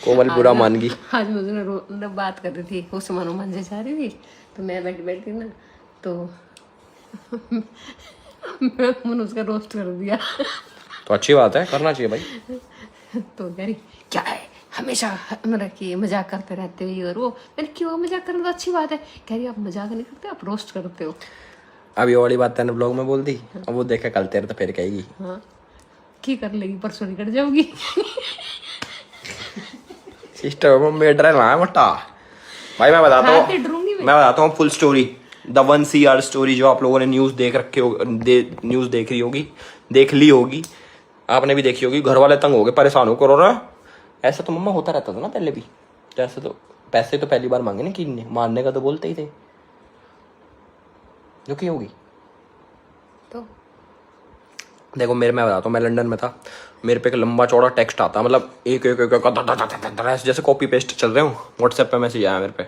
कोमल बुरा मान गई। आज मुझे बात कर रही थी, वो सामान मांझे जा रही थी, तो मैं बैठी बैठी ना, तो मैंने उसका रोस्ट कर दिया। तो अच्छी बात है, करना चाहिए भाई। तो कह रही क्या है हमेशा मतलब कि मजाक करते रहते हो ये और वो। मैंने क्यों, मजाक करना तो अच्छी बात है। कह रही आप मजाक नहीं करते, आप रोस्ट करते हो। अब ये वाली बात तेने ब्लॉग में बोल दी, अब वो देखा कल तेरे तो फिर कहेगी। हाँ की कर लेगी, परसों निकट जाओगी। सिस्टर में डर रहा है मोटा भाई। मैं बताता हूँ full story, the 1 CR story जो आप लोगों ने न्यूज देख रखे हो, न्यूज देख रही होगी, देख ली होगी, आपने भी देखी होगी। घर वाले तंग हो गए, परेशान हो करो रहा। ऐसा तो मम्मा होता रहता था ना पहले भी। जैसे तो पैसे तो पहली बार मांगे ना कि मारने का तो बोलते ही थे, जो की होगी। तो देखो मैं बताता हूँ, मैं लंदन में था, मेरे पे एक लंबा चौड़ा टेक्स्ट आता, मतलब एक ऐसे जैसे कॉपी पेस्ट चल रहे हो। व्हाट्सएप पे मैसेज आया मेरे पे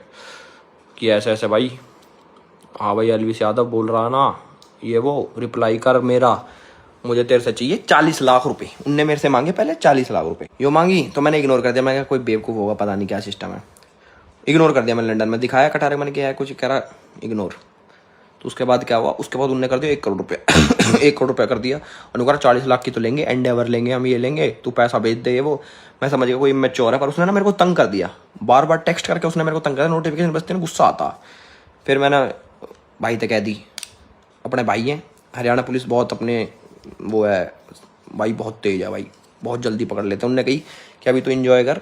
कि ऐसे ऐसे भाई, हाँ भाई अलविश यादव बोल रहा ना, ये वो रिप्लाई कर मेरा, मुझे तेरे से चाहिए 40 लाख रुपए। उनने मेरे से मांगे पहले 40 लाख रुपए, यो मांगी तो मैंने इग्नोर कर दिया। मैं कोई बेवकूफ़ होगा, पता नहीं क्या सिस्टम है, इग्नोर कर दिया मैंने। लंदन में दिखाया कटारे, मैंने किया है कुछ, कह रहा इग्नोर। तो उसके बाद क्या हुआ, उसके बाद उन्होंने कर दिया 1 करोड़ रुपये। 1 करोड़ रुपया कर दिया, और 40 लाख की तो लेंगे, एंडेवर लेंगे हम, ये लेंगे, तू पैसा भेज दे ये वो। मैं समझ गया कोई मैच्योर है, पर उसने ना मेरे को तंग कर दिया, बार बार टेक्स्ट करके उसने मेरे को तंग कर दिया, नोटिफिकेशन बजते ना गुस्सा आता। फिर मैंने भाई तक कह दी, अपने भाई हैं, हरियाणा पुलिस बहुत अपने वो है भाई, बहुत तेज है भाई, बहुत जल्दी पकड़ लेते हैं। उन्होंने कही कि अभी तो एंजॉय कर,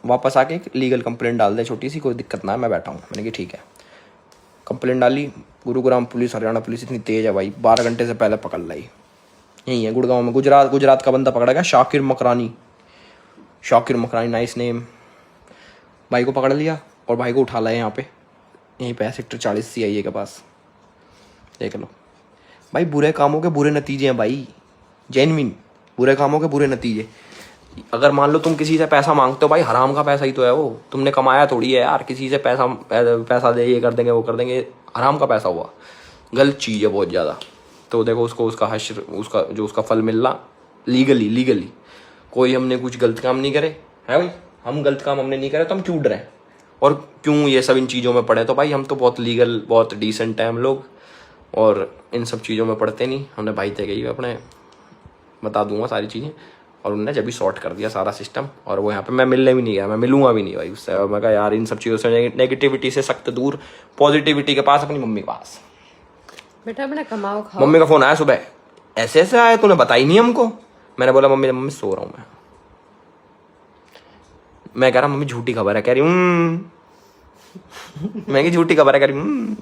वापस आके एक लीगल कंप्लेंट डाल दे छोटी सी, कोई दिक्कत ना है, मैं बैठा हूँ। मैंने कहा ठीक है। कंप्लेंट डाली, गुरुग्राम पुलिस, हरियाणा पुलिस इतनी तेज है भाई, 12 घंटे से पहले पकड़ लाई। यही है गुड़गांव में, गुजरात का बंदा पकड़ा गया, शाकिर मकरानी, नाइस नेम। भाई को पकड़ लिया और भाई को उठा लाया यहाँ पे, यहीं पे सेक्टर 40 CIA के पास। देख लो भाई, बुरे कामों के बुरे नतीजे हैं भाई, जेन्युइन बुरे कामों के बुरे नतीजे। अगर मान लो तुम किसी से पैसा मांगते हो भाई, हराम का पैसा ही तो है वो, तुमने कमाया थोड़ी है यार। किसी से पैसा दे, ये कर देंगे वो कर देंगे, हराम का पैसा हुआ, गलत चीज़ है बहुत ज़्यादा। तो देखो उसको उसका हश्र, उसका जो उसका फल मिलना लीगली। कोई हमने कुछ गलत काम नहीं करे है भाई, हम गलत काम हमने नहीं करे तो हम क्यों डरे और क्यों ये सब इन चीज़ों में पड़े। तो भाई हम तो बहुत लीगल, बहुत डिसेंट है हम लोग, और इन सब चीज़ों में पढ़ते नहीं। हमने भाई थे गई अपने, बता दूंगा सारी चीज़ें, और उन्होंने जब भी सॉर्ट कर दिया सारा सिस्टम। और वो यहाँ पे मैं मिलने भी नहीं गया, मैं मिलूंगा भी नहीं भाई उससे। मैं कहा यार इन सब चीज़ों से, नेगेटिविटी से सख्त दूर, पॉजिटिविटी के पास, अपनी मम्मी के पास। बेटा अपना कमाओ खाओ। मम्मी का फोन आया सुबह, ऐसे ऐसे आया, तूने बताई नहीं हमको। मैंने बोला मम्मी सो रहा हूँ मैं कह रहा मम्मी झूठी खबर है, कह रही मैं कि झूठी खबर है, कह रही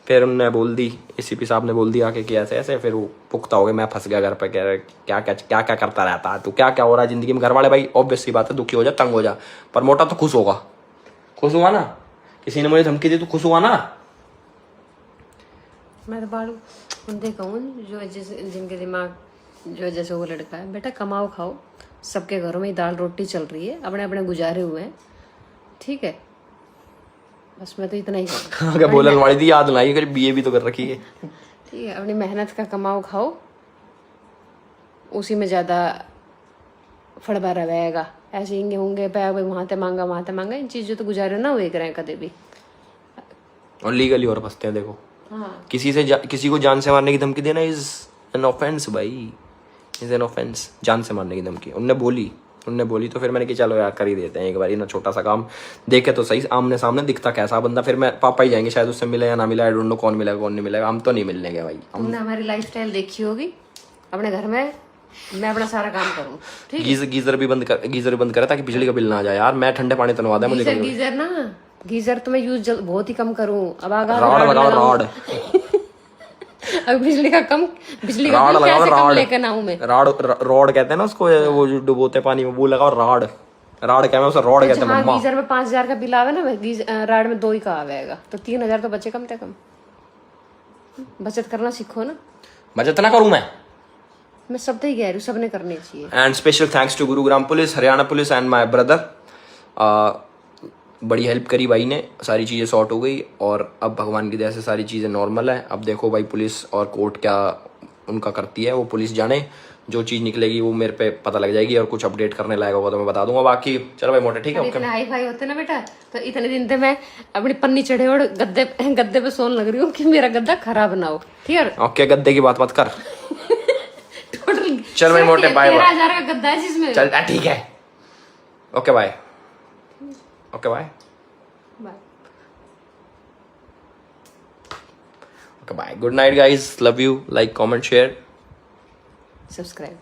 फिर उन्होंने बोल दी, ACP साहब ने बोल दिया कि ऐसे ऐसे। फिर वो पुख्ता हो गया, मैं फंस गया घर पे। कह रहे क्या करता रहता है तू, क्या हो रहा है जिंदगी में। घर वाले भाई ऑब्वियस सी बात है, दुखी हो जा, तंग हो जा, पर मोटा तो खुश होगा। खुश हुआ ना, किसी ने मुझे धमकी दी तो खुश हुआ ना। मैं तो बाड़ू उनसे कहूँ जो जिनके दिमाग जो जैसे वो लड़का है, बेटा कमाओ खाओ, सबके घरों में दाल रोटी चल रही है, अपने अपने गुजारे हुए हैं, ठीक है। बस मैं तो इतना ही कहूँगा। बोलन वाली थी याद नहीं, कभी BA भी तो कर रखी है, ठीक है। अपनी मेहनत का कमाओ खाओ, उसी में ज्यादा फड़बा रहेगा। ऐसे हिंगे होंगे वहां ते मांगा, इन चीजों तो गुजारे ना हुए करें कभी भी, और लीगली और फंसते हैं। देखो हाँ। किसी को जान से मारने की धमकी देना इज एन ऑफेंस भाई, इज एन ऑफेंस। जान से मारने की धमकी उनने बोली तो फिर मैंने कि चलो यार कर ही देते हैं एक बार, ना छोटा सा काम देखे तो सही, आमने सामने दिखता कैसा बंदा। फिर मैं पापा ही जाएंगे शायद, उससे मिले या ना मिला, आई डोंट नो कौन मिलेगा कौन नहीं मिलेगा, हम तो नहीं मिलने गए भाई। तुमने हमारी लाइफस्टाइल देखी होगी अपने घर में, मैं अपना सारा काम करूँ, ठीक है। गीजर भी बंद करे ताकि बिजली का बिल ना आ जाए यार। मैं ठंडे पानी तनवा मुझे गीजर तो मैं यूज बहुत ही कम करूँ। अब रॉड अब बिजली का बिल कैसे कम लेकर आऊं मैं। रॉड कहते हैं ना उसको, वो जो डुबोते पानी में, वो लगाओ राड क्या है उसे, रॉड कहते हैं मम्मा। गीजर में 5,000 का बिल आवे ना, राड में 2 ही का आवेगा, तो 3,000 तो बचे कम से कम। बचत करना सीखो ना। बचत ना करूं मैं सब ही कह रही हूँ, सबने करनी चाहिए। And special thanks to Gurugram police, Haryana police and my brother. बड़ी हेल्प करी भाई ने, सारी चीज़ें सॉर्ट हो गई, और अब भगवान की दया से सारी चीज़ें नॉर्मल है। अब देखो भाई पुलिस और कोर्ट क्या उनका करती है, वो पुलिस जाने। जो चीज़ निकलेगी वो मेरे पे पता लग जाएगी, और कुछ अपडेट करने लायक होगा तो मैं बता दूंगा। बाकी चलो भाई मोटे, ठीक है, ओके। इतने हाई फाई होते ना बेटा, तो इतने दिन से मैं अपनी पन्नी चढ़े और गद्दे पे सोने लग रही हूँ कि मेरा गद्दा खराब ना हो, ठीक है। ओके, गद्दे की बात मत कर। टोटल चल भाई मोटे, बाय बाय। 13,000 का गद्दा है जिसमें। चल ठीक है, okay bye, okay bye, bye. Okay bye, good night guys, love you, like comment share subscribe.